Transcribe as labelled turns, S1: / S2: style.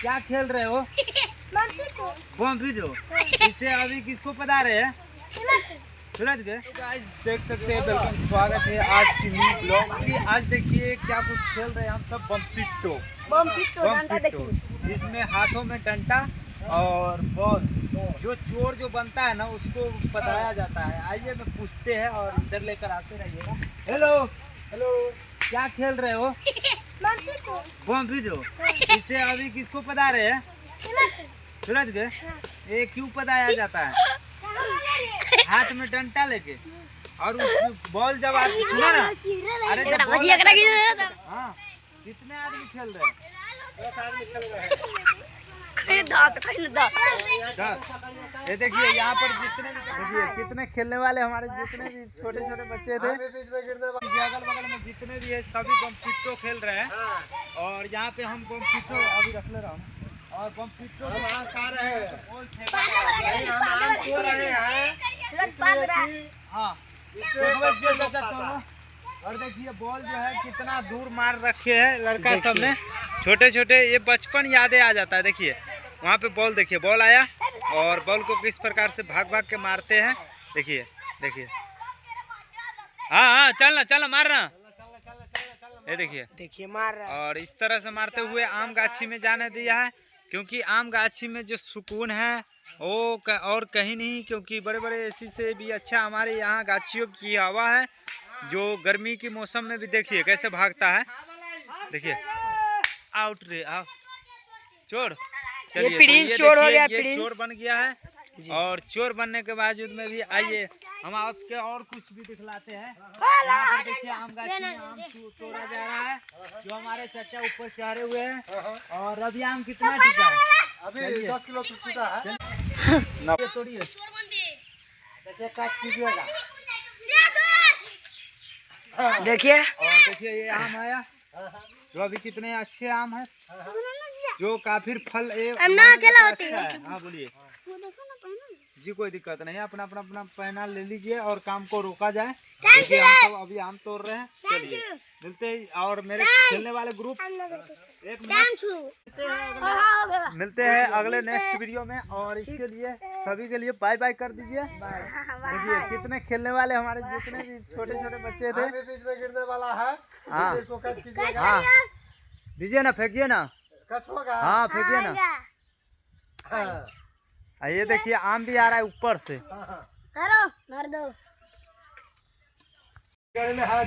S1: क्या खेल रहे हो? बॉम्बिटो। इससे अभी किसको पता रहे हैं? सूरज के। आज देख सकते हैं, वेलकम, स्वागत है आज की न्यू ब्लॉग की। आज देखिए क्या कुछ खेल रहे हैं हम सब, बॉम्बिटो, जिसमें हाथों में डंडा और बॉल, जो चोर जो बनता है ना उसको बताया जाता है। आइए मैं पूछते हैं और इधर लेकर आते रहिएगा। हेलो हेलो, क्या खेल रहे हो? बॉम्बिटो। इससे अभी किसको पता रहे हैं? सूरज के। ये क्यों पताया जाता है? हाथ में डंडा लेके और उस बॉल जब आप सुना ना, अरे जब बॉल हाँ, कितने आदमी खेल रहे हैं? 10 आदमी खेल रहे हैं। 10। ये देखिए यहाँ पर जितने भी देखिए कितने खेलने वाले हमारे जितने भी छोटे छोटे बच्चे थे, अगल बगल में जितने भी है सभी बॉम्बिटो खेल रहे हैं। और यहाँ पे हम बॉम्बिटो अभी रख ले रहा हूँ और बॉम्बिटो और देखिए बॉल जो है कितना दूर मार रखे है लड़का सब ने, छोटे छोटे। ये बचपन यादें आ जाता है। देखिए वहाँ पे बॉल, देखिए बॉल आया और बॉल को किस प्रकार से भाग भाग के मारते हैं। देखिए देखिए, हाँ चलना चलना मारना, ये देखिए मार रहा है। और इस तरह से मारते हुए आम गाछी में जाने दिया है, क्योंकि आम गाछी में जो सुकून है वो और कहीं नहीं। क्योंकि बड़े बड़े एसी से भी अच्छा हमारे यहाँ गाछियों की हवा है, जो गर्मी के मौसम में भी देखिए कैसे भागता है। देखिए आउट रे आओ चोर। चलिए ये चोर हो गया, ये चोर बन गया है। और चोर बनने के बावजूद में भी आइए हम आपके और कुछ भी दिखलाते हैं। यहाँ पर देखिए आम गाछी में आम तोड़ा जा रहा है, जो हमारे चाचा ऊपर चढ़े हुए हैं। और अभी आम कितना टिका है? अभी 10 किलो टूटा है। तोड़िए, देखिए काट कीजिएगा। देखिए और देखिए ये आम आया, जो अभी कितने अच्छे आम है, जो काफी फल अच्छा है। हाँ बोलिए जी, कोई दिक्कत नहीं है, अपना अपना अपना पहना ले लीजिए और काम को रोका जाए। देखिए हम सब अभी आम तोड़ रहे हैं। चलिए मिलते ही, और मेरे खेलने वाले ग्रुप एक मिलते हैं अगले नेक्स्ट वीडियो में। और इसके लिए सभी के लिए बाय बाय कर दीजिए। देखिए कितने खेलने वाले हमारे जितने भी छोटे छोटे बच्चे थे, बीच में गिरने वाला है। हाँ दीजिए ना, फेंकिए ना, हाँ फेंकिए ना। ये देखिए आम भी आ रहा है ऊपर से। करो मार दो। हाथ